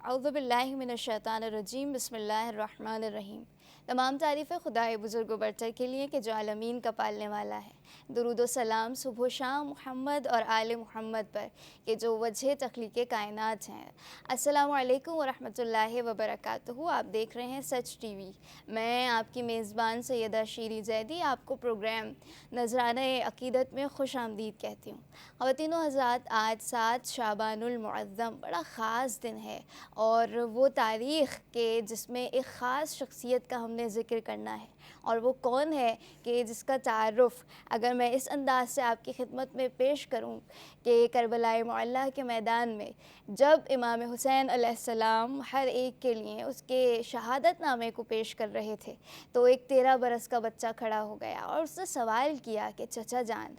اعوذ باللہ من الشیطان الرجیم بسم اللہ الرحمن الرحیم۔ تمام تعریفیں خدائے بزرگ و برتر کے لیے کہ جو عالمین کا پالنے والا ہے۔ درود و سلام صبح و شام محمد اور آل محمد پر کہ جو وجہ تخلیق کائنات ہیں۔ السلام علیکم ورحمۃ اللہ وبرکاتہ۔ آپ دیکھ رہے ہیں سچ ٹی وی۔ میں آپ کی میزبان سیدہ شیری زیدی آپ کو پروگرام نذرانہ عقیدت میں خوش آمدید کہتی ہوں۔ خواتین و حضرات، آج 7 شعبان المعظم بڑا خاص دن ہے اور وہ تاریخ کے جس میں ایک خاص شخصیت کا ہم نے ذکر کرنا ہے، اور وہ کون ہے کہ جس کا تعارف اگر میں اس انداز سے آپ کی خدمت میں پیش کروں کہ کربلائے معلیٰ کے میدان میں جب امام حسین علیہ السلام ہر ایک کے لیے اس کے شہادت نامے کو پیش کر رہے تھے تو ایک 13 برس کا بچہ کھڑا ہو گیا اور اس نے سوال کیا کہ چچا جان،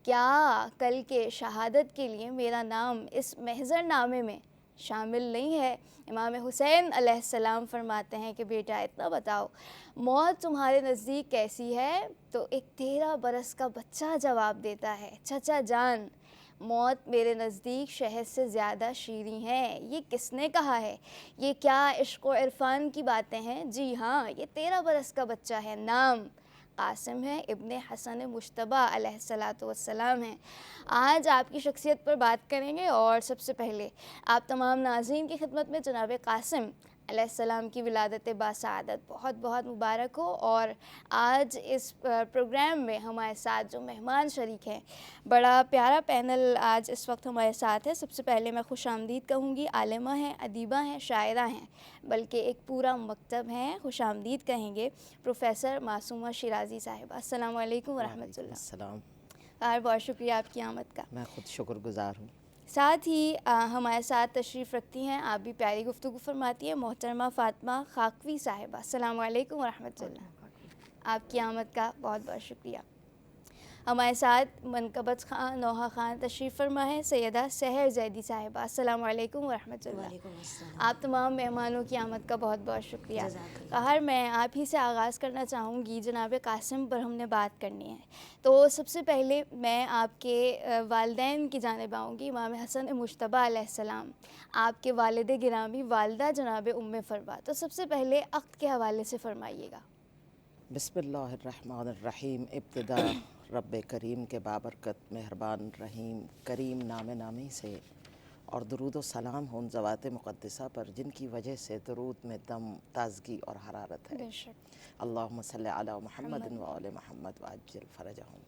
کیا کل کے شہادت کے لیے میرا نام اس محضر نامے میں شامل نہیں ہے؟ امام حسین علیہ السلام فرماتے ہیں کہ بیٹا اتنا بتاؤ، موت تمہارے نزدیک کیسی ہے؟ تو ایک 13 برس کا بچہ جواب دیتا ہے، چچا جان، موت میرے نزدیک شہد سے زیادہ شیریں ہے۔ یہ کس نے کہا ہے؟ یہ کیا عشق و عرفان کی باتیں ہیں؟ جی ہاں، یہ 13 برس کا بچہ ہے، نام قاسم ہے، ابن حسن مجتبیٰ علیہ السلام ہیں۔ آج آپ کی شخصیت پر بات کریں گے اور سب سے پہلے آپ تمام ناظرین کی خدمت میں جناب قاسم علیہ السلام کی ولادت باسعادت بہت بہت مبارک ہو۔ اور آج اس پروگرام میں ہمارے ساتھ جو مہمان شریک ہیں، بڑا پیارا پینل آج اس وقت ہمارے ساتھ ہے۔ سب سے پہلے میں خوش آمدید کہوں گی، عالمہ ہیں، ادیبہ ہیں، شاعرہ ہیں، بلکہ ایک پورا مکتب ہیں۔ خوش آمدید کہیں گے پروفیسر معصومہ شیرازی صاحبہ۔ السلام علیکم ورحمۃ اللہ۔ السلام۔ اور بہت شکریہ آپ کی آمد کا۔ میں خود شکر گزار ہوں۔ ساتھ ہی ہمارے ساتھ تشریف رکھتی ہیں، آپ بھی پیاری گفتگو فرماتی ہیں، محترمہ فاطمہ خاکوی صاحبہ۔ السلام علیکم ورحمۃ اللہ۔ آپ کی آمد کا بہت بہت شکریہ۔ ہمارے ساتھ منقبت خان نوحہ خان تشریف فرما ہے، سیدہ سحر زیدی صاحبہ۔ السلام علیکم ورحمۃ اللہ۔ آپ تمام مہمانوں کی آمد کا بہت بہت شکریہ۔ قہر، میں آپ ہی سے آغاز کرنا چاہوں گی، جناب قاسم پر ہم نے بات کرنی ہے تو سب سے پہلے میں آپ کے والدین کی جانب آؤں گی، امام حسن مجتبیٰ علیہ السلام، آپ کے والد گرامی والدہ جناب ام فروا، تو سب سے پہلے عقد کے حوالے سے فرمائیے گا۔ بسم اللہ الرحمن الرحیم۔ ابتدا رب کریم کے بابرکت مہربان رحیم کریم نامی سے، اور درود و سلام ہوں ذوات مقدسہ پر جن کی وجہ سے درود میں دم، تازگی اور حرارت ہے۔ اللہم صلی علی محمد و آل محمد وعجل فرجہم۔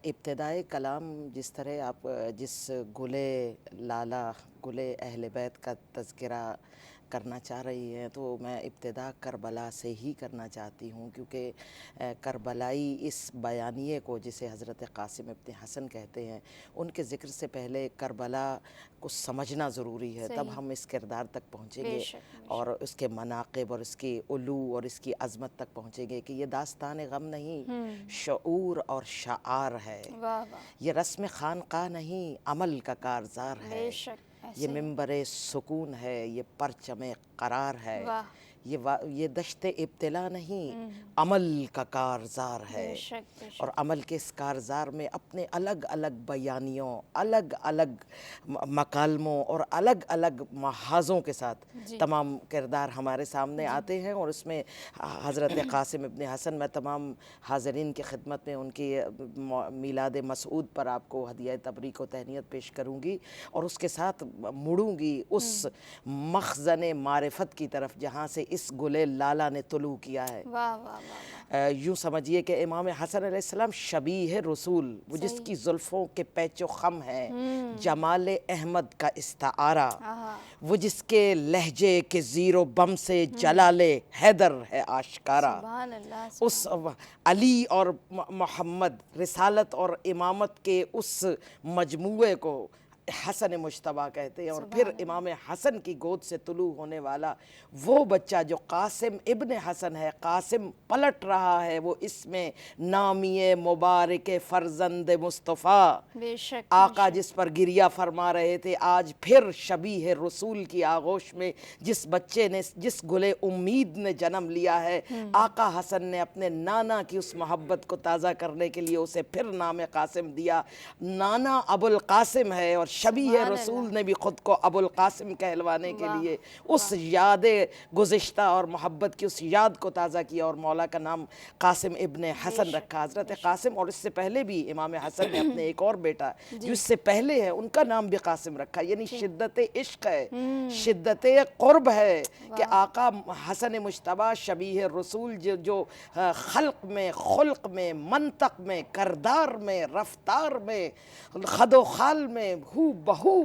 ابتدائے کلام جس طرح آپ جس گلے لالا، گلے اہل بیت کا تذکرہ کرنا چاہ رہی ہیں، تو میں ابتدا کربلا سے ہی کرنا چاہتی ہوں، کیونکہ کربلائی اس بیانیے کو جسے حضرت قاسم ابن حسن کہتے ہیں، ان کے ذکر سے پہلے کربلا کو سمجھنا ضروری ہے، تب ہم اس کردار تک پہنچیں گے اور اس کے مناقب اور اس کی علو اور اس کی عظمت تک پہنچیں گے کہ یہ داستان غم نہیں، شعور اور شعار ہے، یہ رسم خانقاہ نہیں، عمل کا کارزار ہے، یہ منبر سکون ہے، یہ پرچم قرار ہے، یہ دشت ابتلا نہیں، عمل کا کارزار ہے، اور عمل کے اس کارزار میں اپنے الگ الگ بیانیوں، الگ الگ مکالموں اور الگ الگ محاذوں کے ساتھ تمام کردار ہمارے سامنے آتے ہیں، اور اس میں حضرت قاسم ابن حسن، میں تمام حاضرین کی خدمت میں ان کی میلاد مسعود پر آپ کو ہدیہ تبریک و تہنیت پیش کروں گی، اور اس کے ساتھ مڑوں گی اس مخزن معرفت کی طرف جہاں سے اس گلے لالا نے طلوع کیا ہے۔ یوں سمجھیے کہ امام حسن علیہ السلام شبیہ رسول، وہ جس کی زلفوں کے پیچ و خم ہے جمال احمد کا استعارہ، وہ جس کے لہجے کے زیر و بم سے جلال حیدر ہے آشکارا، اس علی اور محمد، رسالت اور امامت کے اس مجموعے کو حسن مجتبیٰ کہتے ہیں، اور پھر امام حسن کی گود سے طلوع ہونے والا وہ بچہ جو قاسم ابن حسن ہے، قاسم پلٹ رہا ہے، وہ اس میں نامی مبارک فرزند مصطفیٰ، آقا جس پر گریہ فرما رہے تھے، آج پھر شبیہ رسول کی آغوش میں جس بچے نے، جس گلے امید نے جنم لیا ہے، آقا حسن نے اپنے نانا کی اس محبت کو تازہ کرنے کے لیے اسے پھر نام قاسم دیا۔ نانا ابو القاسم ہے اور شبیہ رسول نے بھی خود کو ابو القاسم کہلوانے کے لیے اس یاد گزشتہ اور محبت کی اس یاد کو تازہ کیا اور مولا کا نام قاسم ابن حسن رکھا. حضرت قاسم اور اس سے پہلے بھی امام حسن نے اپنے ایک اور بیٹا جو اس سے پہلے ہے ان کا نام بھی قاسم رکھا. یعنی شدت عشق ہے, شدت قرب ہے کہ آقا حسن مجتبیٰ شبیہ رسول جو خلق میں, خلق میں, منطق میں, کردار میں, رفتار میں, خد و خال میں ہو بہو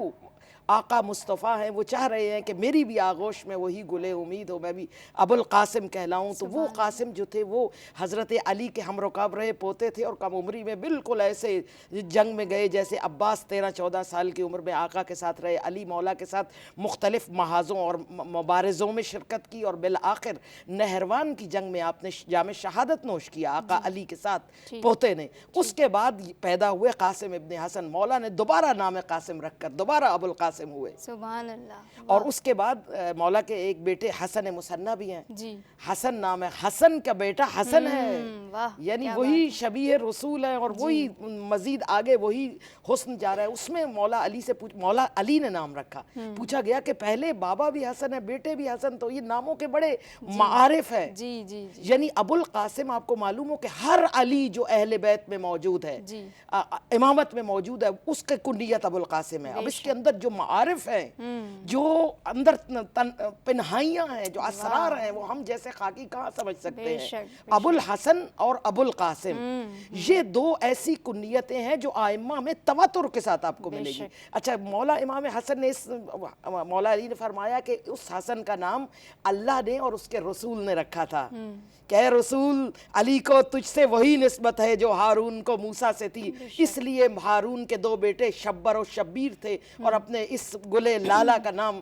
آقا مصطفیٰ ہیں. وہ چاہ رہے ہیں کہ میری بھی آغوش میں وہی گلے امید ہو, میں بھی ابو القاسم کہلاؤں. تو وہ قاسم جو تھے وہ حضرت علی کے ہم رکاب رہے پوتے تھے اور کم عمری میں بالکل ایسے جنگ میں گئے جیسے عباس 13-14 سال کی عمر میں آقا کے ساتھ رہے. علی مولا کے ساتھ مختلف محاذوں اور مبارزوں میں شرکت کی اور بالآخر نہروان کی جنگ میں آپ نے جام شہادت نوش کیا آقا علی کے ساتھ پوتے نے. اس کے بعد پیدا ہوئے قاسم ابن حسن. مولا نے دوبارہ نام قاسم رکھ کر دوبارہ ابو القاسم ہوئے. سبحان اللہ. اور اس کے بعد مولا کے ایک بیٹے حسن مثنیٰ بھی ہیں. جی حسن نام ہے, حسن کا بیٹا حسن ہے, یعنی وہی شبیہ رسول ہے اور وہی مزید آگے وہی حسن جا رہا ہے. اس میں مولا علی سے مولا علی نے نام رکھا. پوچھا گیا کہ پہلے بابا بھی حسن ہے بیٹے بھی حسن, تو یہ ناموں کے بڑے معارف ہیں. جی جی یعنی ابو القاسم آپ کو معلوم ہو کہ ہر علی جو اہل بیت میں موجود ہے, امامت میں موجود ہے, اس کے کنیت ابو القاسم ہے. اب اس کے اندر جو معارف ہیں, جو اندر پنہائیاں ہیں, جو اسرار ہیں, وہ ہم جیسے خاکی کہاں سمجھ سکتے ہیں. ابو الحسن اور ابو القاسم یہ دو ایسی کنیتیں ہیں جو آئمہ میں تواتر کے ساتھ آپ کو ملے گی. اچھا, مولا امام حسن نے مولا علی نے فرمایا کہ اس حسن کا نام اللہ نے اور اس کے رسول نے رکھا تھا کہ اے رسول, علی کو تجھ سے وہی نسبت ہے جو ہارون کو موسیٰ سے تھی, اس لیے ہارون کے دو بیٹے شبر و شبیر تھے اور اپنے اس گلے لالا کا نام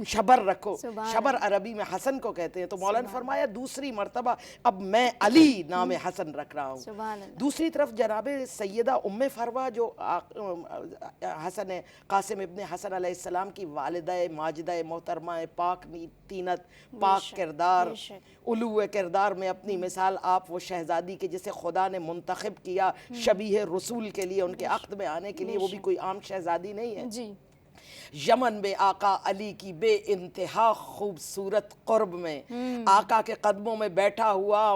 شبر رکھو. شبر عربی میں حسن کو کہتے ہیں. تو مولا نے فرمایا دوسری مرتبہ اب میں علی نام حسن رکھ رہا ہوں. دوسری طرف جناب سیدہ ام فروہ جو حسن قاسم ابن حسن علیہ السلام کی والدہ ماجدہ محترمہ, پاک تینت, پاک کردار, علو کردار میں اپنی مثال آپ وہ شہزادی کے جسے خدا نے منتخب کیا شبیہ رسول کے لیے, ان کے عقد میں آنے کے لیے. وہ بھی کوئی عام شہزادی نہیں ہے. یمن میں آقا علی کی بے انتہا خوبصورت قرب میں آقا کے قدموں میں بیٹھا ہوا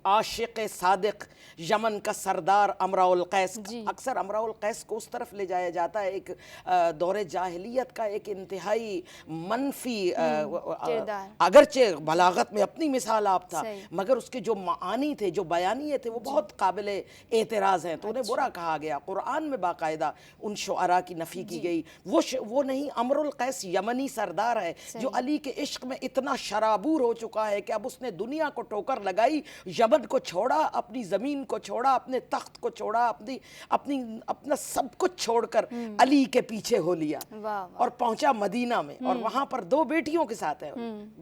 عاشق صادق, یمن کا سردار امراء القیس. اکثر امراء القیس کو اس طرف لے جایا جاتا ہے, ایک دور جاہلیت کا ایک انتہائی منفی, اگرچہ بلاغت میں اپنی مثال آپ تھا مگر اس کے جو معانی تھے, جو بیانیے تھے, وہ بہت قابل اعتراض ہیں. تو انہیں برا کہا گیا. قرآن میں باقاعدہ ان شعراء کی نفی کی گئی. وہ نہیں, امر القیس یمنی سردار ہے جو علی کے عشق میں اتنا شرابور ہو چکا ہے کہ اب اس نے دنیا کو ٹوکر لگائی, یمن کو چھوڑا, اپنی زمین کو چھوڑا, اپنے تخت کو چھوڑا, اپنا سب کچھ چھوڑ کر علی کے پیچھے ہو لیا اور پہنچا مدینہ میں. اور وہاں پر دو بیٹیوں کے ساتھ ہے,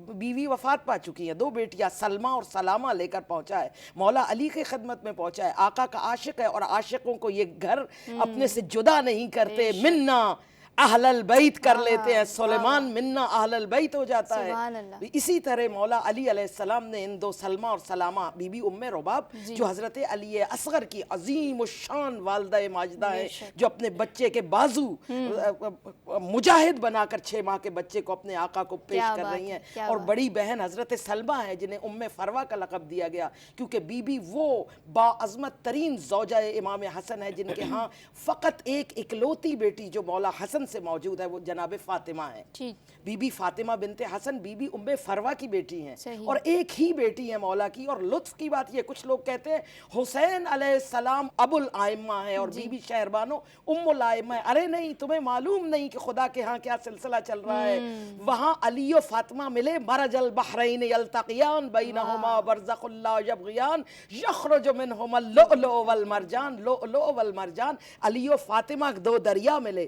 بیوی وفات پا چکی ہیں, دو بیٹیاں سلمہ اور سلامہ لے کر پہنچا ہے. مولا علی کی خدمت میں پہنچا ہے. آقا کا عاشق ہے اور عاشقوں کو یہ گھر اپنے سے جدا نہیں کرتے. منا اہل البیت کر لیتے ہیں, سلیمان منا اہل البیت ہو جاتا ہے. اسی طرح مولا علی علیہ السلام نے ان دو سلمہ اور سلامہ, بی بی ام رباب جو حضرت علی اصغر کی عظیم الشان والدہ ماجدہ ہیں, جو اپنے بچے کے بازو مجاہد بنا کر 6 ماہ کے بچے کو اپنے آقا کو پیش کر رہی ہیں. اور بڑی بہن حضرت سلمہ ہے جنہیں ام فروہ کا لقب دیا گیا کیونکہ بی بی وہ باعظمت ترین زوجہ امام حسن ہے جن کے ہاں فقط ایک اکلوتی بیٹی جو مولا حسن سے موجود ہے, وہ جناب فاطمہ ہے. بی بی فاطمہ بنت حسن بی بی ام فروہ کی بیٹی ہیں اور ایک ہی بیٹی ہے مولا کی. اور لطف کی بات یہ, کچھ لوگ کہتے ہیں حسین علیہ السلام ابو الائمہ ہے اور بی بی شہربانو ام الائمہ ہے. ارے نہیں, تمہیں معلوم نہیں کہ خدا کے ہاں کیا سلسلہ چل رہا ہے. وہاں علی و فاطمہ ملے, مرج البحرین یلتقیان بینہما برزخ لا یبغیان یخرج منہما اللؤلؤ والمرجان. لؤلؤ والمرجان, علی و فاطمہ دو دریا ملے,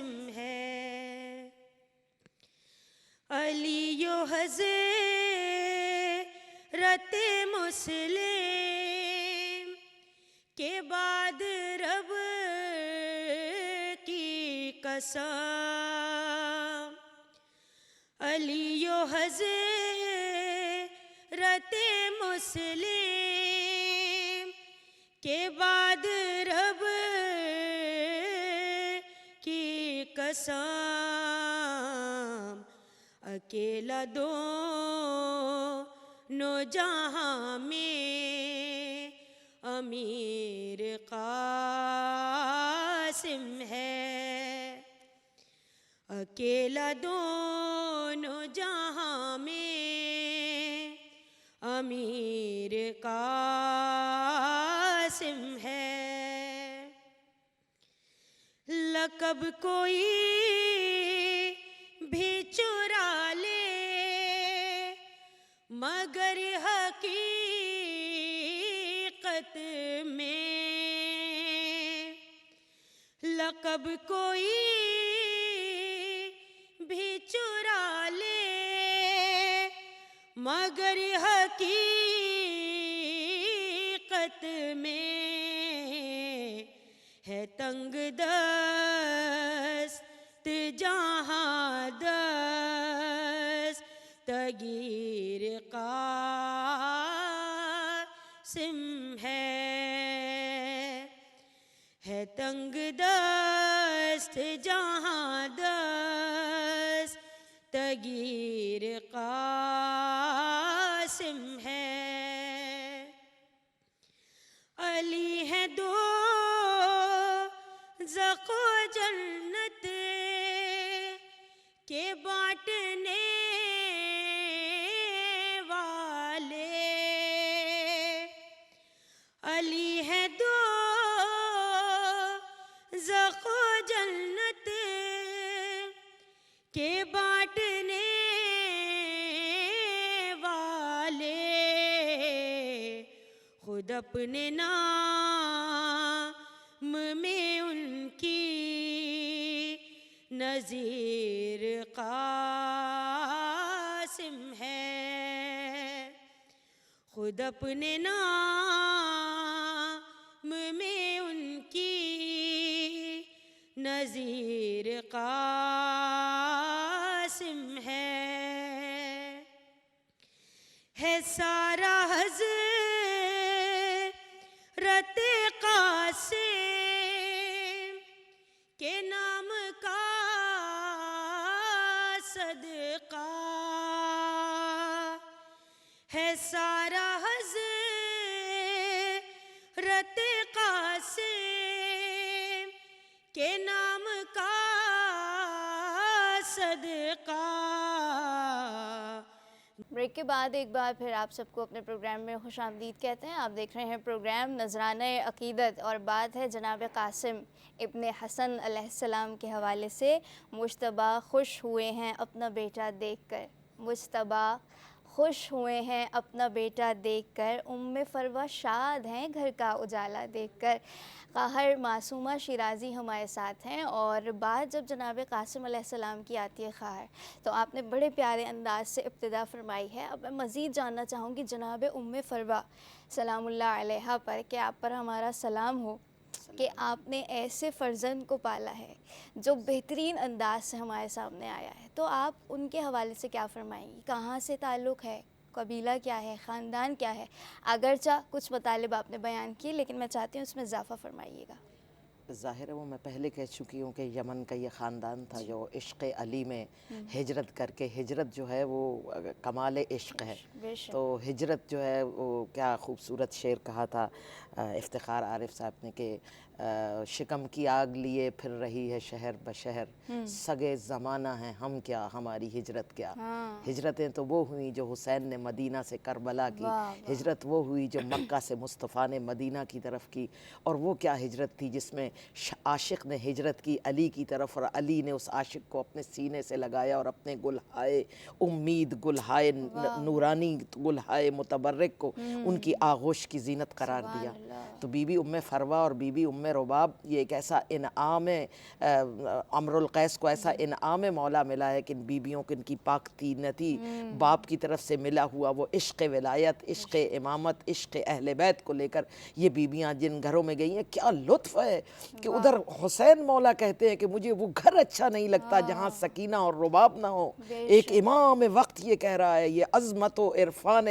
قاسم ہے، علی و حضرت مسلم کے بعد رب کی قسم، علی و حضرت مسلم کے بعد رب کی قسم، اکیلا دونوں جہاں میں امیر قاسم ہے، اکیلا دونوں جہاں میں امیر قاسم ہے، لقب کوئی بھی چرا لے مگر حقیقت میں، لقب کوئی بھی چرا لے مگر حقیقت میں ہے تنگ دست جہاں دستگیر قاسم ہے تنگ دست جہاں دستگیر قاسم ہے، علی ہے دو زخ و جنت کے بانٹنے والے، علی ہے دو زخ و جنت کے بانٹنے والے، خود اپنے نام میں ان کی نظیر قاسم ہے، خود اپنے نام میں ان کی نظیر قاسم ہے سارا حضرت قاسم کے نام کا صدقہ، ہے سارا حضرت قاسم کے نام کا صدقہ۔ بریک کے بعد ایک بار پھر آپ سب کو اپنے پروگرام میں خوش آمدید کہتے ہیں۔ آپ دیکھ رہے ہیں پروگرام نذرانہ عقیدت، اور بات ہے جناب قاسم ابن حسن علیہ السلام کے حوالے سے۔ مجتبیٰ خوش ہوئے ہیں اپنا بیٹا دیکھ کر، مجتبیٰ خوش ہوئے ہیں اپنا بیٹا دیکھ کر، فروا شاد ہیں گھر کا اجالا دیکھ کر۔ قاہر معصومہ شیرازی ہمارے ساتھ ہیں، اور بات جب جناب قاسم علیہ السلام کی آتی ہے خواہر، تو آپ نے بڑے پیارے انداز سے ابتدا فرمائی ہے۔ اب میں مزید جاننا چاہوں گی جناب فروا سلام اللہ علیہا پر، کہ آپ پر ہمارا سلام ہو کہ آپ نے ایسے فرزند کو پالا ہے جو بہترین انداز سے ہمارے سامنے آیا ہے، تو آپ ان کے حوالے سے کیا فرمائیں گی؟ کہاں سے تعلق ہے، قبیلہ کیا ہے، خاندان کیا ہے؟ اگرچہ کچھ مطالب آپ نے بیان کیے، لیکن میں چاہتی ہوں اس میں اضافہ فرمائیے گا۔ ظاہر ہے وہ میں پہلے کہہ چکی ہوں کہ یمن کا یہ خاندان تھا جو عشق علی میں ہجرت کر کے، ہجرت جو ہے وہ کمال عشق ہے، تو ہجرت جو ہے وہ کیا خوبصورت شعر کہا تھا افتخار عارف صاحب نے کہ شکم کی آگ لیے پھر رہی ہے شہر بشہر، سگے زمانہ ہیں ہم کیا ہماری ہجرت کیا۔ ہجرتیں تو وہ ہوئیں جو حسین نے مدینہ سے کربلا کی، ہجرت وہ ہوئی جو مکہ سے مصطفیٰ نے مدینہ کی طرف کی، اور وہ کیا ہجرت تھی جس میں عاشق نے ہجرت کی علی کی طرف، اور علی نے اس عاشق کو اپنے سینے سے لگایا اور اپنے گلہائے امید، گلہائے نورانی، گلہائے متبرک کو ان کی آغوش کی زینت قرار دیا۔ تو بی بی ام فروا اور بی بی ام رباب یہ ایک ایسا انعام ہے، عمرو القیس کو ایسا انعام مولا ملا ہے کہ ان بیبیوں کو ان کی پاک تینتی باپ کی طرف سے ملا ہوا وہ عشق ولایت، عشق امامت، عشق اہل بیت کو لے کر یہ بیبیاں جن گھروں میں گئی ہیں، کیا لطف ہے کہ ادھر حسین مولا کہتے ہیں کہ مجھے وہ گھر اچھا نہیں لگتا جہاں سکینہ اور رباب نہ ہو۔ ایک امام وقت یہ کہہ رہا ہے، یہ عظمت و عرفان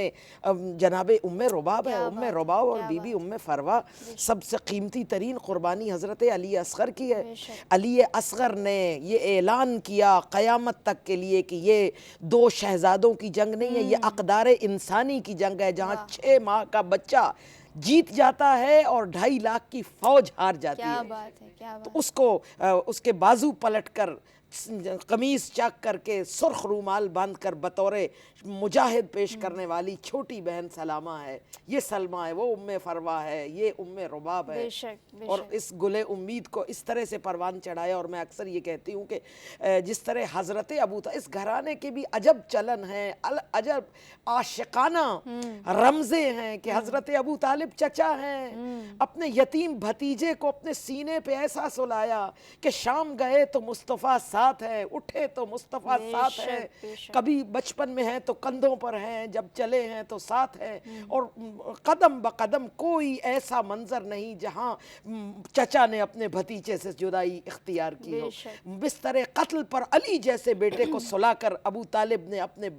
جناب ام رباب ہے۔ ام رباب اور بی بی ام فروا سب سے قیمتی ترین قربانی حضرت علی اصغر کی ہے۔ علی اصغر نے یہ اعلان کیا قیامت تک کے لیے کہ یہ دو شہزادوں کی جنگ نہیں ہے، یہ اقدار انسانی کی جنگ ہے، جہاں 6 ماہ کا بچہ جیت جاتا ہے اور 2.5 لاکھ کی فوج ہار جاتی ہے۔ کیا بات ہے، کیا بات تو اس کو اس کے بازو پلٹ کر قمیص چاک کر کے سرخ رومال باندھ کر بطور مجاہد پیش کرنے والی چھوٹی بہن سلامہ ہے، یہ سلمہ ہے، وہ ام فروا ہے، یہ ام رباب ہے۔ بے شک، بے اور شک۔ اس گلے امید کو اس طرح سے پروان چڑھایا۔ اور میں اکثر یہ کہتی ہوں کہ جس طرح حضرت ابو طالب، اس گھرانے کے بھی عجب چلن ہیں، عجب عاشقانہ رمزے ہیں کہ حضرت ابو طالب چچا ہیں، اپنے یتیم بھتیجے کو اپنے سینے پہ ایسا سلایا کہ شام گئے تو مصطفیٰ ساتھ ہے، اٹھے تو مصطفیٰ ساتھ ہے، کبھی بچپن میں ہیں تو کندھوں پر ہیں، جب چلے ہیں تو ساتھ ہیں، اور قدم بقدم کوئی ایسا منظر نہیں جہاں چچا نے اپنے بھتیجے سے جدائی اختیار کی ہو۔ بستر قتل پر علی جیسے بیٹے کو سلا کر ابو طالب نے اپنے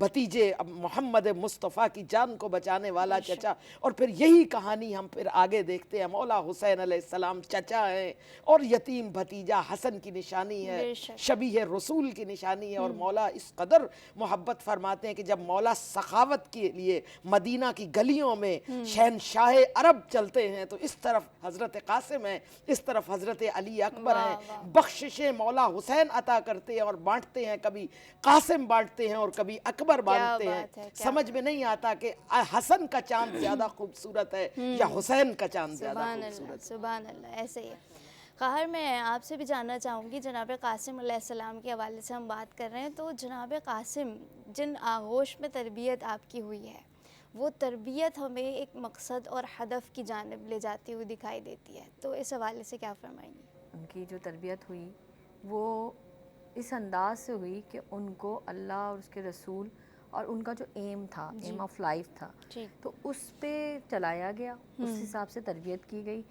بھتیجے محمد مصطفیٰ کی جان کو بچانے والا چچا۔ اور پھر یہی کہانی ہم پھر آگے دیکھتے ہیں، مولا حسین علیہ السلام چچا ہیں اور یتیم بھتیجا حسن کی نشانی ہے، شبیہ رسول کی نشانی ہے۔ اور مولا اس قدر محبت فرماتے ہیں کہ جب مولا سخاوت کے لیے مدینہ کی گلیوں میں شہنشاہ عرب چلتے ہیں تو اس طرف حضرت قاسم ہے، اس طرف حضرت علی اکبر ہیں، بخششیں مولا حسین عطا کرتے ہیں اور بانٹتے ہیں، کبھی قاسم بانٹتے ہیں اور کبھی اکبر بانٹتے ہیں۔ سمجھ میں نہیں آتا کہ حسن کا چاند زیادہ خوبصورت ہے یا حسین کا چاند زیادہ خوبصورت ہے۔ سبحان اللہ، ایسے ہی ہے۔ قاہر، میں آپ سے بھی جاننا چاہوں گی، جناب قاسم علیہ السلام کے حوالے سے ہم بات کر رہے ہیں، تو جناب قاسم جن آغوش میں تربیت آپ کی ہوئی ہے، وہ تربیت ہمیں ایک مقصد اور ہدف کی جانب لے جاتی ہوئی دکھائی دیتی ہے، تو اس حوالے سے کیا فرمائیں گی؟ ان کی جو تربیت ہوئی وہ اس انداز سے ہوئی کہ ان کو اللہ اور اس کے رسول اور ان کا جو ایم تھا، ایم آف لائف تھا، تو اس پہ چلایا گیا، اس حساب سے تربیت کی گئی۔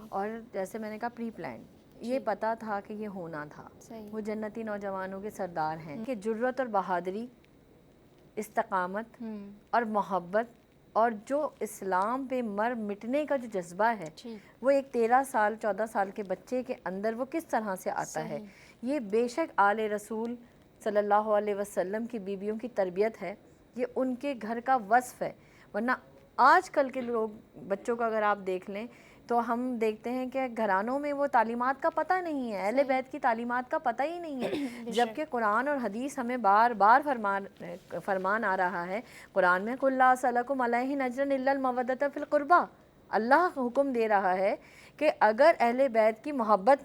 اور جیسے میں نے کہا پری پلانڈ، یہ پتہ تھا کہ یہ ہونا تھا۔ وہ جنتی نوجوانوں کے سردار ہیں کہ جرت اور بہادری، استقامت اور محبت اور جو اسلام پہ مر مٹنے کا جو جذبہ ہے، وہ ایک 13 سال 14 سال کے بچے کے اندر وہ کس طرح سے آتا ہے، یہ بے شک آل رسول صلی اللہ علیہ وسلم کی بیویوں کی تربیت ہے، یہ ان کے گھر کا وصف ہے۔ ورنہ آج کل کے لوگ بچوں کو اگر آپ دیکھ لیں تو ہم دیکھتے ہیں کہ گھرانوں میں وہ تعلیمات کا پتہ نہیں ہے، اہل بیت کی تعلیمات کا پتہ ہی نہیں ہے، جبکہ قرآن اور حدیث ہمیں بار بار فرمان آ رہا ہے قرآن میں قُلْ لَا أَسْأَلُكُمْ عَلَيْهِ أَجْرًا إِلَّا الْمَوَدَّةَ فِي الْقُرْبَى۔ اللہ حکم دے رہا ہے کہ اگر اہل بیت کی محبت،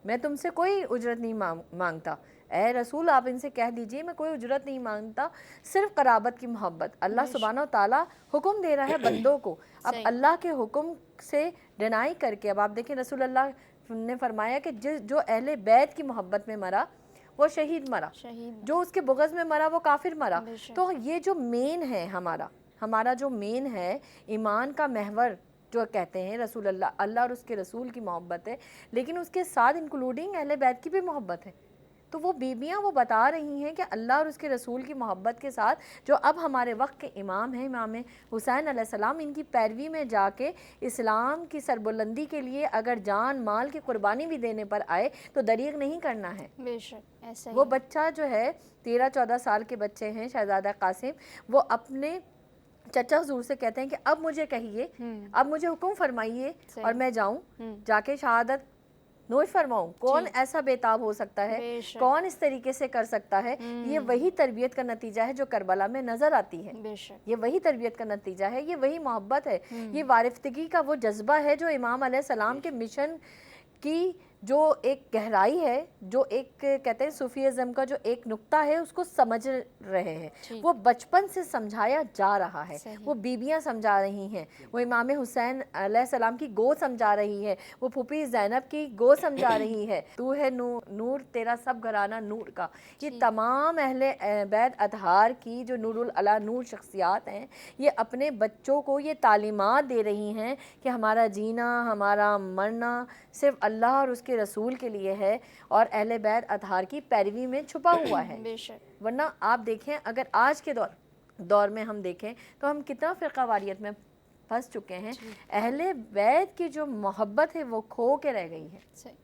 میں تم سے کوئی اجرت نہیں مانگتا، اے رسول آپ ان سے کہہ دیجئے میں کوئی اجرت نہیں مانگتا، صرف قرابت کی محبت۔ اللہ سبحانہ و تعالیٰ حکم دے رہا ہے بندوں کو، اب اللہ کے حکم سے ڈینائی کر کے، اب آپ دیکھیں رسول اللہ نے فرمایا کہ جو اہل بیت کی محبت میں مرا وہ شہید مرا، جو اس کے بغض میں مرا وہ کافر مرا۔ تو یہ جو مین ہے ہمارا جو مین ہے ایمان کا محور جو کہتے ہیں رسول اللہ اور اس کے رسول کی محبت ہے، لیکن اس کے ساتھ انکلوڈنگ اہل بیت کی بھی محبت ہے۔ تو وہ بیویاں وہ بتا رہی ہیں کہ اللہ اور اس کے رسول کی محبت کے ساتھ جو اب ہمارے وقت کے امام ہیں، امام حسین علیہ السلام، ان کی پیروی میں جا کے اسلام کی سربلندی کے لیے اگر جان مال کی قربانی بھی دینے پر آئے تو دریغ نہیں کرنا ہے۔ بے شک ایسا ہی۔ وہ بچہ جو ہے 13-14 سال کے بچے ہیں شہزادہ قاسم، وہ اپنے چچا حضور سے کہتے ہیں کہ اب مجھے کہیے، اب مجھے حکم فرمائیے اور میں جاؤں، جا کے شہادت نوش فرماؤں۔ کون ایسا بےتاب ہو سکتا ہے، کون اس طریقے سے کر سکتا ہے؟ یہ وہی تربیت کا نتیجہ ہے جو کربلا میں نظر آتی ہے، یہ وہی تربیت کا نتیجہ ہے، یہ وہی محبت ہے، یہ وارفتگی کا وہ جذبہ ہے جو امام علیہ السلام کے مشن کی جو ایک گہرائی ہے، جو ایک کہتے ہیں صوفیزم کا جو ایک نقطہ ہے اس کو سمجھ رہے ہیں، وہ بچپن سے سمجھایا جا رہا ہے، وہ بیویاں سمجھا رہی ہیں، وہ امام حسین علیہ السلام کی گود سمجھا رہی ہے، وہ پھوپھی زینب کی گود سمجھا رہی ہے، تو ہے نور تیرا سب گھرانہ نور کا. یہ تمام اہل بیت اطہار کی جو نور علی نور شخصیات ہیں، یہ اپنے بچوں کو یہ تعلیمات دے رہی ہیں کہ ہمارا جینا، ہمارا مرنا صرف اللہ اور اس کے رسول کے لیے ہے، اور اہل بیت اطہار کی پیروی میں چھپا ہوا ہے. بے شک. ورنہ آپ دیکھیں، اگر آج کے دور میں ہم دیکھیں تو ہم کتنا فرقہ واریت میں پھنس چکے ہیں. اہل بیت کی جو محبت ہے وہ کھو کے رہ گئی ہے. صحیح.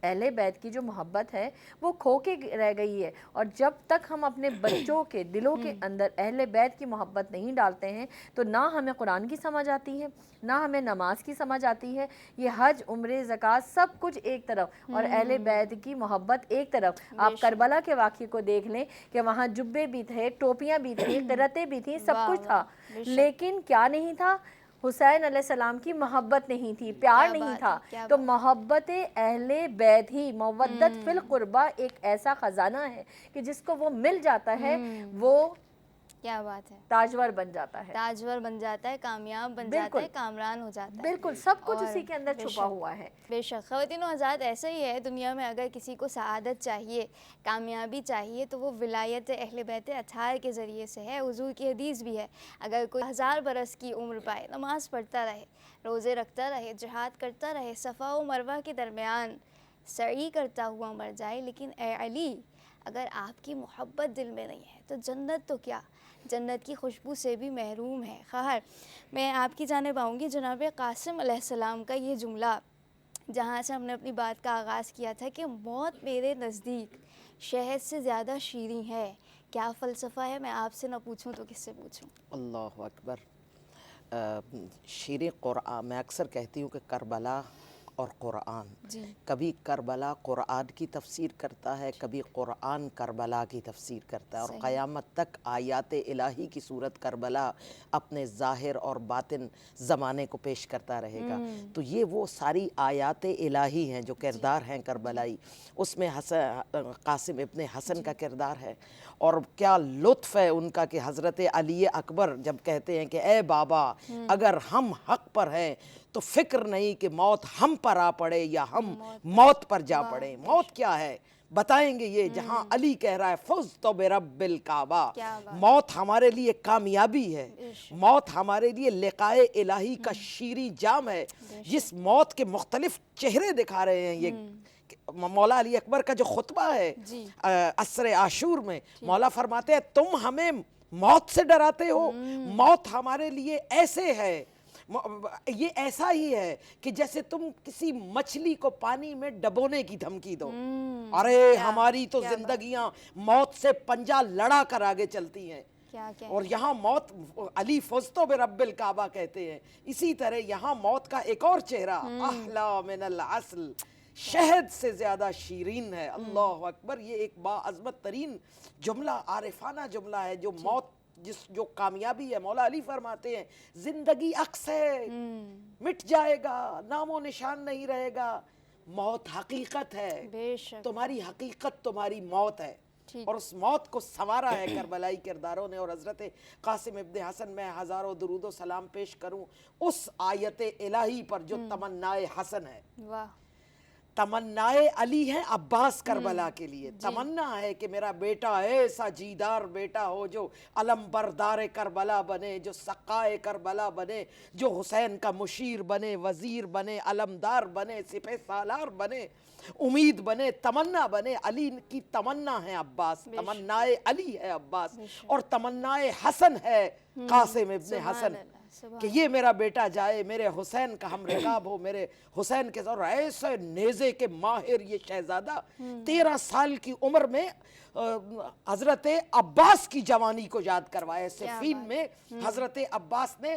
اہل بیت کی جو محبت ہے وہ کھو کے رہ گئی ہے، اور جب تک ہم اپنے بچوں کے دلوں کے اندر اہل بیت کی محبت نہیں ڈالتے ہیں تو نہ ہمیں قرآن کی سمجھ آتی ہے، نہ ہمیں نماز کی سمجھ آتی ہے. یہ حج، عمرے، زکوٰۃ سب کچھ ایک طرف اور اہل بیت کی محبت ایک طرف. آپ کربلا کے واقعے کو دیکھ لیں کہ وہاں جبے بھی تھے، ٹوپیاں بھی تھیں، قرتیں بھی تھیں، سب کچھ تھا، لیکن کیا نہیں تھا؟ حسین علیہ السلام کی محبت نہیں تھی، پیار نہیں تھا. تو محبت اہل بیت ہی، مودت فی القربہ، ایک ایسا خزانہ ہے کہ جس کو وہ مل جاتا ہے وہ کیا بات ہے، تاجور بن جاتا ہے، تاجور بن جاتا ہے، کامیاب بن جاتا ہے، کامران ہو جاتا ہے. بالکل سب کچھ اسی کے اندر چھپا ہوا ہے. بے شک. خواتین و حضرات، ایسا ہی ہے دنیا میں، اگر کسی کو سعادت چاہیے، کامیابی چاہیے، تو وہ ولایت اہل بیت اطہار کے ذریعے سے ہے. حضور کی حدیث بھی ہے، اگر کوئی 1000 برس کی عمر پائے، نماز پڑھتا رہے، روزے رکھتا رہے، جہاد کرتا رہے، صفا و مروہ کے درمیان سعی کرتا ہوا مر جائے، لیکن اے علی، اگر آپ کی محبت دل میں نہیں ہے تو جنت تو کیا، جنت کی خوشبو سے بھی محروم ہے. خیر، میں آپ کی جانب آؤں گی. جناب قاسم علیہ السلام کا یہ جملہ، جہاں سے ہم نے اپنی بات کا آغاز کیا تھا کہ موت میرے نزدیک شہد سے زیادہ شیریں ہے، کیا فلسفہ ہے؟ میں آپ سے نہ پوچھوں تو کس سے پوچھوں؟ اللہ اکبر. شیر قرآن، میں اکثر کہتی ہوں کہ کربلا اور قرآن، کبھی کربلا قرآن کی تفسیر کرتا ہے، کبھی قرآن کربلا کی تفسیر کرتا ہے، اور قیامت تک آیات الہی کی صورت کربلا اپنے ظاہر اور باطن زمانے کو پیش کرتا رہے گا. تو یہ وہ ساری آیات الہی ہیں جو کردار ہیں کربلائی. اس میں قاسم ابن حسن کا کردار ہے، اور کیا لطف ہے ان کا کہ حضرت علی اکبر جب کہتے ہیں کہ اے بابا، اگر ہم حق پر ہیں تو فکر نہیں کہ موت ہم پر آ پڑے یا ہم موت پر جا پڑے. موت کیا ہے بتائیں گے یہ، جہاں علی کہہ رہا ہے فزت برب الکعبہ. موت ہمارے لیے کامیابی ہے، موت ہمارے لیے لقائے الہی کا شیریں جام ہے. جس موت کے مختلف چہرے دکھا رہے ہیں یہ مولا علی اکبر کا جو خطبہ ہے عصر عاشور میں، مولا فرماتے ہیں تم ہمیں موت سے ڈراتے ہو، موت ہمارے لیے ایسے ہے، یہ ایسا ہی ہے کہ جیسے تم کسی مچھلی کو پانی میں ڈبونے کی دھمکی دو. ارے ہماری تو زندگیاں موت سے پنجہ لڑا کر آگے چلتی ہیں، اور یہاں موت، علی فزتو برب الکعبہ کہتے ہیں. اسی طرح یہاں موت کا ایک اور چہرہ، احلا من العسل، شہد سے زیادہ شیرین ہے. اللہ اکبر. یہ ایک باعظمت ترین جملہ، عارفانہ جملہ ہے. جو موت، جو کامیابی ہے، مولا علی فرماتے ہیں زندگی عکس ہے، مٹ جائے گا، نام و نشان نہیں رہے گا. موت حقیقت ہے، تمہاری حقیقت تمہاری موت ہے. اور اس موت کو سنوارا ہے کربلائی کرداروں نے. اور حضرت قاسم ابن حسن، میں ہزاروں درود و سلام پیش کروں اس آیت الہی پر جو تمنائے حسن ہے. تمنائے علی ہے عباس کربلا کے لیے. تمنا ہے کہ میرا بیٹا ایسا جیدار بیٹا ہو جو علم بردار کربلا بنے، جو سقائے کربلا بنے، جو حسین کا مشیر بنے، وزیر بنے، علمدار بنے، سپہ سالار بنے، امید بنے، تمنا بنے. علی کی تمنا ہے عباس، تمنائے علی ہے عباس، اور تمنائے حسن ہے قاسم ابن حسن، کہ یہ میرا بیٹا جائے، میرے حسین کا ہم رکاب ہو، میرے حسین کے ساتھ. ایسے نیزے کے ماہر یہ شہزادہ 13 سال کی عمر میں حضرت عباس کی جوانی کو یاد کروائے. صفین میں حضرت عباس نے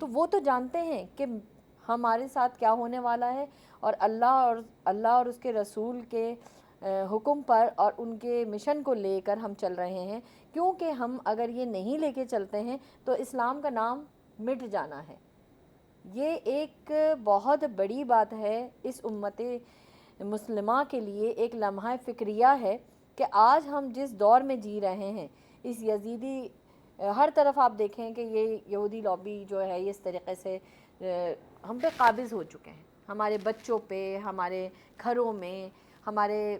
تو وہ تو جانتے ہیں کہ ہمارے ساتھ کیا ہونے والا ہے، اور اللہ اور اس کے رسول کے حکم پر اور ان کے مشن کو لے کر ہم چل رہے ہیں، کیونکہ ہم اگر یہ نہیں لے کے چلتے ہیں تو اسلام کا نام مٹ جانا ہے۔ یہ ایک بہت بڑی بات ہے اس امت مسلمہ کے لیے، ایک لمحہ فکریہ ہے کہ آج ہم جس دور میں جی رہے ہیں، اس یزیدی ہر طرف آپ دیکھیں کہ یہ یہودی لابی جو ہے اس طریقے سے ہم پہ قابض ہو چکے ہیں، ہمارے بچوں پہ، ہمارے گھروں میں، ہمارے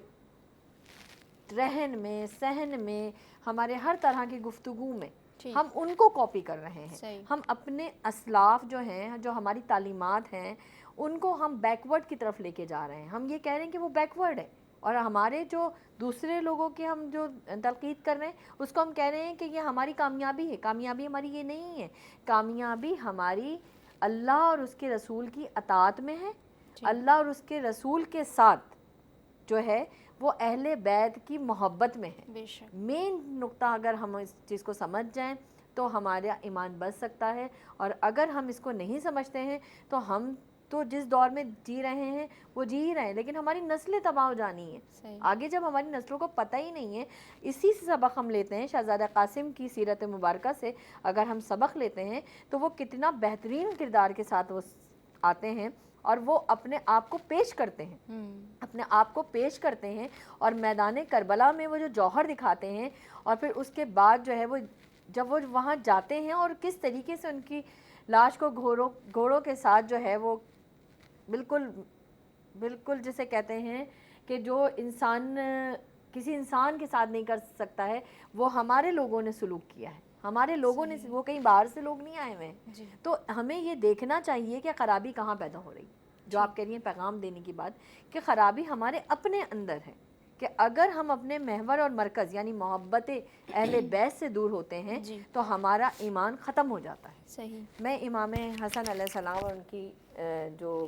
رہن میں، سہن میں، ہمارے ہر طرح کی گفتگو میں ہم ان کو کاپی کر رہے ہیں۔ ہم اپنے اسلاف جو ہیں، جو ہماری تعلیمات ہیں، ان کو ہم بیکورڈ کی طرف لے کے جا رہے ہیں۔ ہم یہ کہہ رہے ہیں کہ وہ بیکورڈ ہے، اور ہمارے جو دوسرے لوگوں کے ہم جو تنقید کر رہے ہیں اس کو ہم کہہ رہے ہیں کہ یہ ہماری کامیابی ہے۔ کامیابی ہماری یہ نہیں ہے، کامیابی ہماری اللہ اور اس کے رسول کی اطاعت میں ہے، اللہ اور اس کے رسول کے ساتھ جو ہے وہ اہل بیت کی محبت میں ہے۔ مین نقطہ اگر ہم اس چیز کو سمجھ جائیں تو ہمارا ایمان بچ سکتا ہے، اور اگر ہم اس کو نہیں سمجھتے ہیں تو ہم تو جس دور میں جی رہے ہیں وہ جی ہی رہے ہیں، لیکن ہماری نسلیں تباہ ہو جانی ہیں۔ آگے جب ہماری نسلوں کو پتہ ہی نہیں ہے، اسی سے سبق ہم لیتے ہیں شہزادہ قاسم کی سیرت مبارکہ سے اگر ہم سبق لیتے ہیں تو وہ کتنا بہترین کردار کے ساتھ وہ آتے ہیں، اور وہ اپنے آپ کو پیش کرتے ہیں، اپنے آپ کو پیش کرتے ہیں، اور میدان کربلا میں وہ جو جوہر دکھاتے ہیں، اور پھر اس کے بعد جو ہے وہ جب وہ وہاں جاتے ہیں اور کس طریقے سے ان کی لاش کو گھوڑوں کے ساتھ جو ہے وہ بالکل جسے کہتے ہیں کہ جو انسان کسی انسان کے ساتھ نہیں کر سکتا ہے، وہ ہمارے لوگوں نے سلوک کیا ہے، ہمارے لوگوں نے، وہ کہیں باہر سے لوگ نہیں آئے ہوئے ہیں۔ تو ہمیں یہ دیکھنا چاہیے کہ خرابی کہاں پیدا ہو رہی، جو آپ کہہ رہی ہیں پیغام دینے کی بات، کہ خرابی ہمارے اپنے اندر ہے، کہ اگر ہم اپنے محور اور مرکز یعنی محبت اہل بیت سے دور ہوتے ہیں تو ہمارا ایمان ختم ہو جاتا ہے۔ میں امام حسن علیہ السلام اور ان کی جو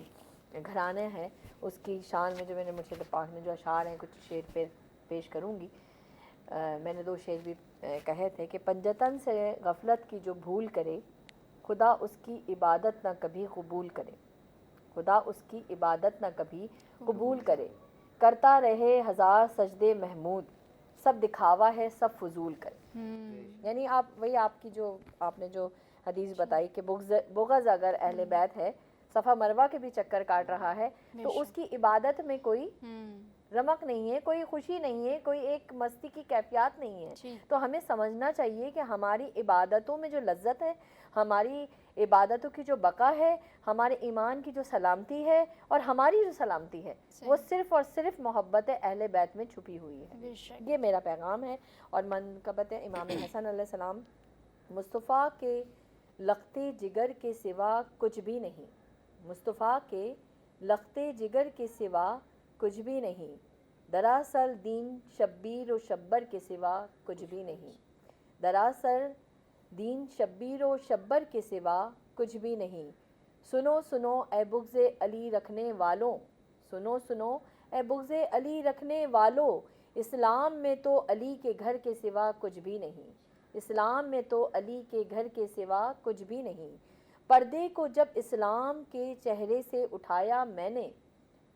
گھرانے ہے اس کی شان میں جو میں نے مرشد پاک نے جو اشعار ہیں کچھ شعر پہ پیش کروں گی۔ میں نے 2 شعر بھی کہے تھے کہ پنجتن سے غفلت کی جو بھول کرے، خدا اس کی عبادت نہ کبھی قبول کرے، خدا اس کی عبادت نہ کبھی قبول کرے، کرتا رہے ہزار سجدے محمود، سب دکھاوا ہے سب فضول کرے۔ یعنی آپ کی جو آپ نے جو حدیث بتائی کہ بغض اگر اہل بیت ہے، صفا مروہ کے بھی چکر کاٹ رہا ہے، تو اس کی عبادت میں کوئی رمق نہیں ہے، کوئی خوشی نہیں ہے، کوئی ایک مستی کی کیفیات نہیں ہے۔ تو ہمیں سمجھنا چاہیے کہ ہماری عبادتوں میں جو لذت ہے، ہماری عبادتوں کی جو بقا ہے، ہمارے ایمان کی جو سلامتی ہے اور ہماری جو سلامتی ہے، وہ صرف اور صرف محبت اہل بیت میں چھپی ہوئی ہے۔ یہ میرا پیغام ہے، اور منقبت امام حسن علیہ السلام مصطفیٰ کے لختے جگر کے سوا کچھ بھی نہیں، مصطفیٰ کے لختے جگر کے سوا کچھ بھی نہیں، دراصل دین شبیر و شبر کے سوا کچھ بھی نہیں، دراصل دین شبیر و شبر کے سوا کچھ بھی نہیں۔ سنو سنو اے بغض علی رکھنے والوں، سنو سنو اے بغض علی رکھنے والوں، اسلام میں تو علی کے گھر کے سوا کچھ بھی نہیں، اسلام میں تو علی کے گھر کے سوا کچھ بھی نہیں۔ پردے کو جب اسلام کے چہرے سے اٹھایا میں نے،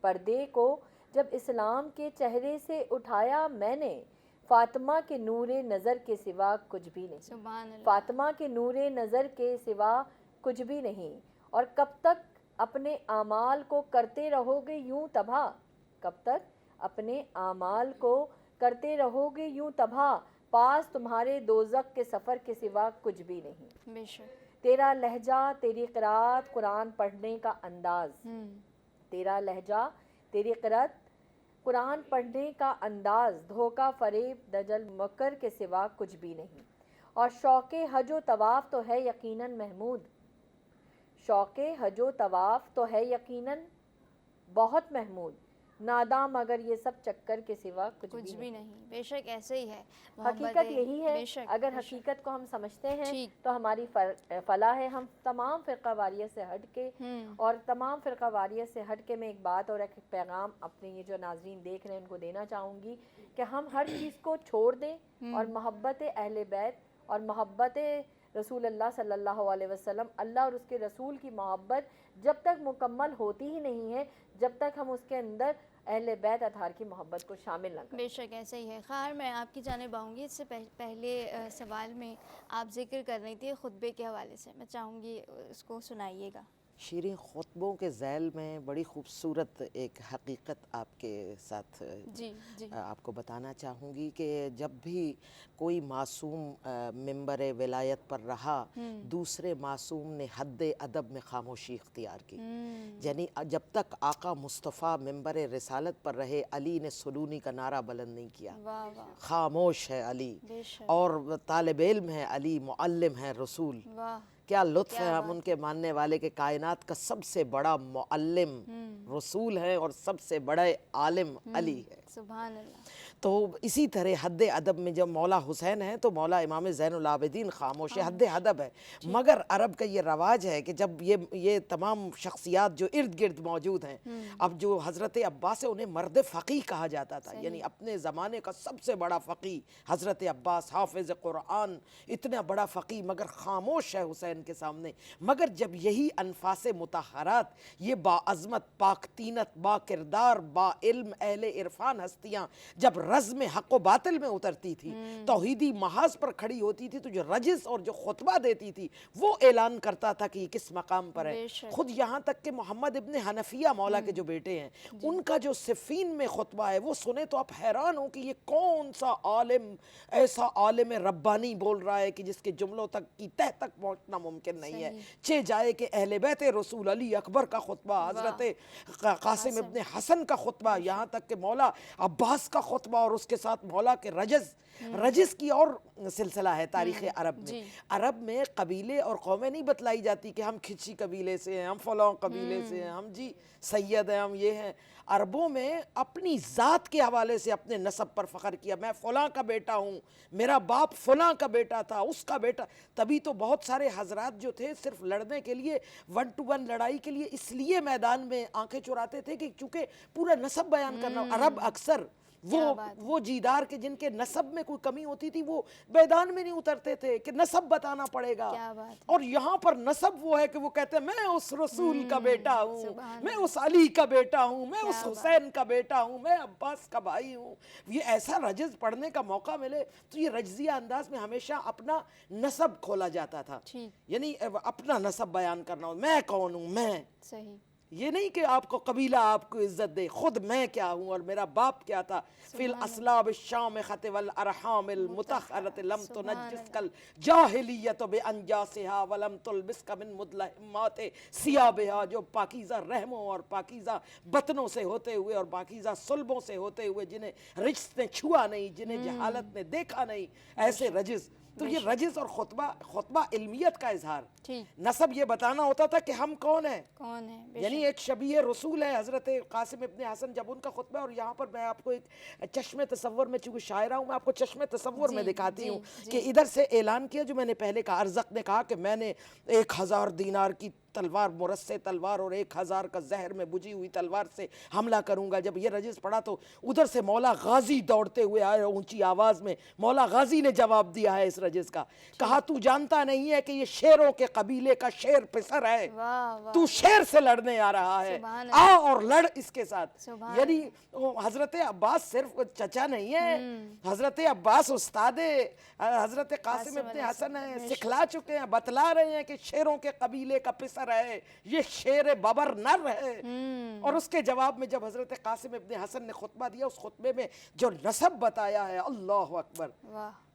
پردے کو جب اسلام کے چہرے سے اٹھایا میں نے، فاطمہ کے نور نظر کے سوا کچھ بھی نہیں، فاطمہ کے نور نظر کے سوا کچھ بھی نہیں۔ اور کب تک اپنے اعمال کو کرتے رہو گے یوں تباہ، کب تک اپنے اعمال کو کرتے رہو گے یوں تباہ، پاس تمہارے دوزخ کے سفر کے سوا کچھ بھی نہیں۔ تیرا لہجہ، تیری قرات، قرآن پڑھنے کا انداز، تیرا لہجہ، تیری قرات، قرآن پڑھنے کا انداز، دھوکہ فریب دجل مکر کے سوا کچھ بھی نہیں۔ اور شوق حج و طواف تو ہے یقیناً محمود، شوق حج و طواف تو ہے یقیناً بہت محمود، نادام مگر یہ سب چکر کے سوا کچھ بھی نہیں۔ بے شک ایسے ہی ہے، حقیقت یہی ہے، اگر حقیقت کو ہم سمجھتے ہیں تو ہماری فلاح ہے۔ ہم تمام فرقہ واریت سے ہٹ کے، اور تمام فرقہ واریت سے ہٹ کے میں ایک بات اور ایک پیغام اپنے یہ جو ناظرین دیکھ رہے ہیں ان کو دینا چاہوں گی کہ ہم ہر چیز کو چھوڑ دیں اور محبت اہل بیت اور محبت رسول اللہ صلی اللہ علیہ وسلم، اللہ اور اس کے رسول کی محبت جب تک مکمل ہوتی ہی نہیں ہے جب تک ہم اس کے اندر اہل بیت اطہار کی محبت کو شامل نہ کریں۔ بے شک ایسا ہی ہے۔ خیر میں آپ کی جانب آؤں گی، اس سے پہلے سوال میں آپ ذکر کر رہی تھی خطبے کے حوالے سے، میں چاہوں گی اس کو سنائیے گا۔ شیریں، خطبوں کے ذیل میں بڑی خوبصورت ایک حقیقت آپ کے ساتھ جی جی آپ کو بتانا چاہوں گی کہ جب بھی کوئی معصوم منبر ولایت پر رہا، دوسرے معصوم نے حد ادب میں خاموشی اختیار کی۔ یعنی جب تک آقا مصطفیٰ منبر رسالت پر رہے، علی نے سلونی کا نعرہ بلند نہیں کیا۔ واہ واہ، خاموش ہے علی، بے شک، اور طالب علم ہے علی، معلم ہے رسول۔ واہ، کیا لطف ہے ہم ان کے ماننے والے کہ کائنات کا سب سے بڑا معلم رسول ہے اور سب سے بڑا عالم علی ہے۔ سبحان اللہ۔ تو اسی طرح حد ادب میں جب مولا حسین ہیں تو مولا امام زین العابدین خاموش ہے، حد ادب ہے۔ مگر عرب کا یہ رواج ہے کہ جب یہ تمام شخصیات جو ارد گرد موجود ہیں، اب جو حضرت عباس ہے انہیں مرد فقیہ کہا جاتا تھا، یعنی اپنے زمانے کا سب سے بڑا فقیہ حضرت عباس، حافظ قرآن، اتنا بڑا فقیہ، مگر خاموش ہے حسین کے سامنے۔ مگر جب یہی انفاس مطہرات، یہ باعظمت، پاک طینت، با کردار، با علم، اہل عرفان ہستیاں جب رزم حق و باطل میں اترتی تھی، توحیدی محاذ پر کھڑی ہوتی تھی، تو جو رجس اور جو خطبہ دیتی تھی وہ اعلان کرتا تھا کہ یہ کس مقام پر ہے۔ خود یہاں تک کہ محمد ابن حنفیہ مولا کے جو بیٹے ہیں، ان کا جو صفین میں خطبہ ہے وہ سنے تو آپ حیران ہوں کہ یہ کون سا عالم، ایسا عالم ربانی بول رہا ہے کہ جس کے جملوں تک کی تہ تک پہنچنا ممکن نہیں ہے۔ چہ جائے کہ اہل بیت رسول علی اکبر کا خطبہ، حضرت قاسم ابن حسن کا خطبہ، یہاں تک کہ مولا عباس کا خطبہ، اور اس کے ساتھ مولا کے رجز کی اور سلسلہ ہے تاریخ عرب میں۔ عرب میں قبیلے اور قومیں نہیں بتلائی جاتی کہ ہم کھچی قبیلے سے ہیں، ہم فلاں قبیلے سے ہیں، ہم جی سید ہیں، ہم یہ ہیں۔ عربوں میں اپنی ذات کے حوالے سے اپنے نسب پر فخر کیا، میں فلاں کا بیٹا ہوں، میرا باپ فلاں کا بیٹا تھا، اس کا بیٹا۔ تبھی تو بہت سارے حضرات جو تھے صرف لڑنے کے لیے، 1 to 1 لڑائی کے لیے اس لیے میدان میں آنکھیں چراتے تھے کہ چونکہ پورا نسب بیان کرنا۔ عرب اکثر وہ جیدار کے جن کے نسب میں کوئی کمی ہوتی تھی وہ میدان میں نہیں اترتے تھے کہ نسب بتانا پڑے گا، اور یہاں پر نسب وہ ہے کہ وہ کہتے ہیں میں اس رسول کا بیٹا ہوں، میں اس علی کا بیٹا ہوں، میں اس حسین کا بیٹا ہوں، میں عباس کا بھائی ہوں۔ یہ ایسا رجز پڑھنے کا موقع ملے تو یہ رجزیہ انداز میں ہمیشہ اپنا نسب کھولا جاتا تھا، یعنی اپنا نسب بیان کرنا، میں کون ہوں، میں صحیح، یہ نہیں کہ آپ کو قبیلہ آپ کو عزت دے، خود میں کیا ہوں اور میرا باپ کیا تھا۔ فی الاسلاب الشامخۃ والارحام المطہرۃ لم تنجس کل جاہلیت بانجاسها ولم تلبسک من مدلہمات ثیابها، جو پاکیزہ رحموں اور پاکیزہ بطنوں سے ہوتے ہوئے اور پاکیزہ صلبوں سے ہوتے ہوئے جنہیں رجس نے چھوا نہیں، جنہیں جہالت نے دیکھا نہیں، ایسے رجس۔ تو یہ رجز اور خطبہ علمیت کا اظہار، نسب یہ بتانا ہوتا تھا کہ ہم کون ہیں، یعنی ایک شبیہ رسول ہے حضرت قاسم ابن حسن، جب ان کا خطبہ ہے۔ اور یہاں پر میں آپ کو ایک چشم تصور میں، چونکہ شاعرہ ہوں میں آپ کو چشم تصور میں دکھاتی ہوں کہ ادھر سے اعلان کیا جو میں نے پہلے کہا، ارزق نے کہا کہ میں نے 1000 دینار کی تلوار، مرصع تلوار اور 1000 کا زہر میں بجھی ہوئی تلوار سے حملہ کروں گا۔ جب یہ رجز پڑا تو ادھر سے مولا غازی دوڑتے ہوئے آئے، اونچی آواز میں مولا غازی نے جواب دیا ہے اس رجز کا، کہا تو جانتا نہیں ہے کہ یہ شیروں کے قبیلے کا شیر پسر ہے، تو شیر سے لڑنے آ رہا ہے، آ اور لڑ اس کے ساتھ۔ یعنی حضرت عباس صرف چچا نہیں ہے، حضرت عباس استاد حضرت قاسم ابن حسن ہیں، سکھلا چکے ہیں، بتلا رہے ہیں کہ شیروں کے قبیلے کا پسر ہے، یہ شیر ببر نر ہے۔ اور اس کے جواب میں جب حضرت قاسم ابن حسن نے خطبہ دیا، اس خطبے میں جو نسب بتایا ہے، اللہ اکبر،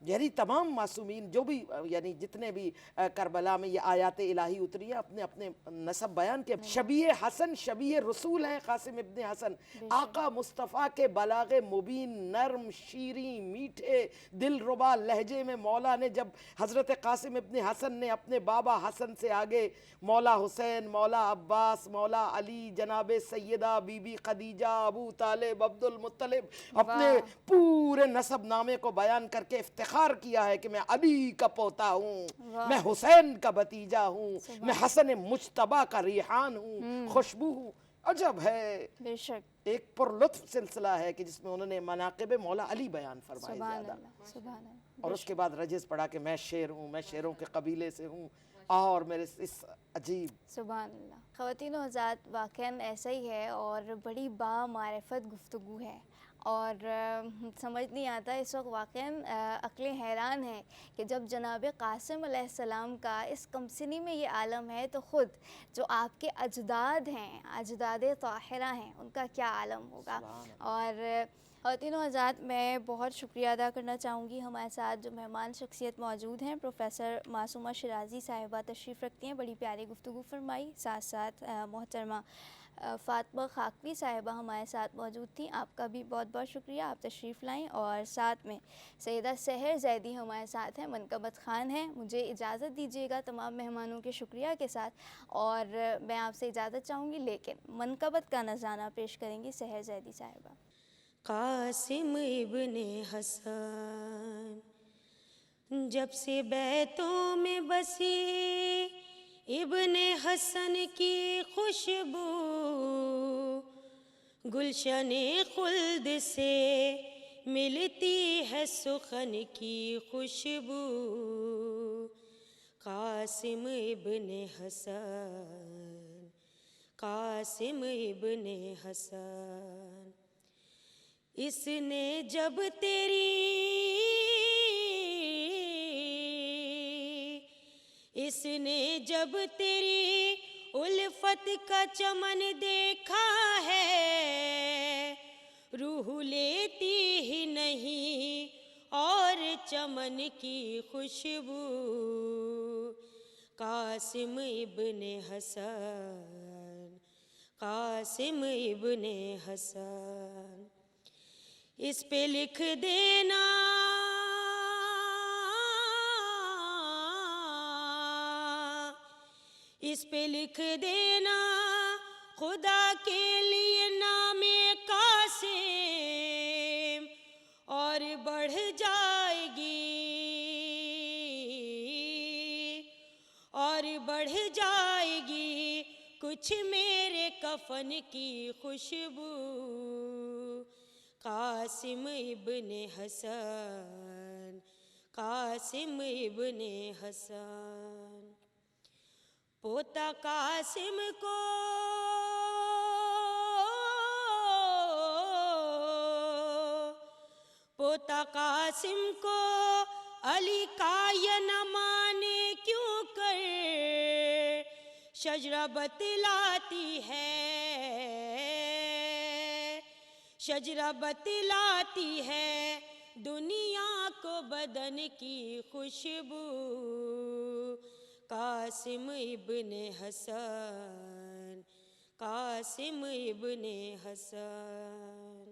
یعنی تمام معصومین جو بھی، یعنی جتنے بھی کربلا میں یہ آیات الہی اتری ہیں، اپنے اپنے نسب بیان کے۔ شبیہ حسن، شبیہ رسول ہیں قاسم ابن حسن، آقا مصطفیٰ کے بلاغ مبین، نرم، شیریں، میٹھے، دل ربا لہجے میں مولا نے جب حضرت قاسم ابن حسن نے اپنے بابا حسن سے آگے مولا حسین، مولا عباس، مولا علی، جناب سیدہ بی بی خدیجہ، ابو طالب، عبد المطلب، اپنے پورے نسب نامے کو بیان کر کے افتخار کیا ہے کہ میں علی کا پوتا ہوں، میں حسین کا بھتیجا ہوں، میں حسن مجتبیٰ کا ریحان ہوں، خوشبو ہوں۔ عجب ہے، بے شک، ایک پر لطف سلسلہ ہے کہ جس میں انہوں نے مناقب مولا علی بیان فرمائے۔ سبحان اللہ، سبحان اللہ۔ اور اس کے بعد رجز پڑھا کہ میں شیر ہوں، میں شیروں کے قبیلے سے ہوں، اور میرے اس عجیب. سبحان اللہ. خواتین و حضرات، واقعاً ایسا ہی ہے اور بڑی بامعرفت گفتگو ہے، اور سمجھ نہیں آتا اس وقت، واقعاً عقلیں حیران ہیں کہ جب جناب قاسم علیہ السلام کا اس کمسنی میں یہ عالم ہے تو خود جو آپ کے اجداد ہیں، اجداد طاہرہ ہیں، ان کا کیا عالم ہوگا. اور خواتین و حضرات، میں بہت شکریہ ادا کرنا چاہوں گی. ہمارے ساتھ جو مہمان شخصیت موجود ہیں، پروفیسر معصومہ شیرازی صاحبہ تشریف رکھتی ہیں، بڑی پیاری گفتگو فرمائی. ساتھ ساتھ محترمہ فاطمہ خاکوی صاحبہ ہمارے ساتھ موجود تھیں. آپ کا بھی بہت بہت شکریہ، آپ تشریف لائیں. اور ساتھ میں سیدہ سحر زیدی ہمارے ساتھ ہیں، منقبت خان ہیں. مجھے اجازت دیجیے گا تمام مہمانوں کے شکریہ کے ساتھ، اور میں آپ سے اجازت چاہوں گی، لیکن منقبت کا نذرانہ پیش کریں گی سحر زیدی صاحبہ. قاسم ابن حسن جب سے بیتوں میں بسی، ابن حسن کی خوشبو گلشن خلد سے ملتی ہے، سخن کی خوشبو. قاسم ابن حسن، قاسم ابن حسن، اس نے جب تیری الفت کا چمن دیکھا ہے، روح لیتی ہی نہیں اور چمن کی خوشبو. قاسم ابن حسن، قاسم ابن حسن، اس پہ لکھ دینا خدا کے لیے نام قاسم، اور بڑھ جائے گی کچھ میرے کفن کی خوشبو. قاسم ابن حسن، قاسم ابن حسن، پوتا قاسم کو علی کا یہ نہ مانے کیوں کر، شجرہ بتلاتی ہے دنیا کو بدن کی خوشبو. قاسم ابن حسن، قاسم ابن حسن،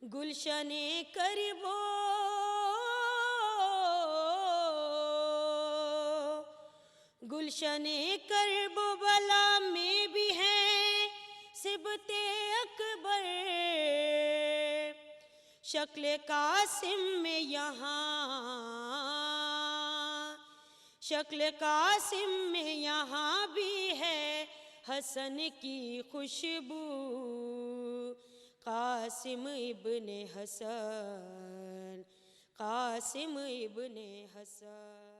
گلشن کرب و بلا میں بھی ہیں صبت اکبر، شکل قاسم میں یہاں بھی ہے حسن کی خوشبو. قاسم ابن حسن، قاسم ابن حسن.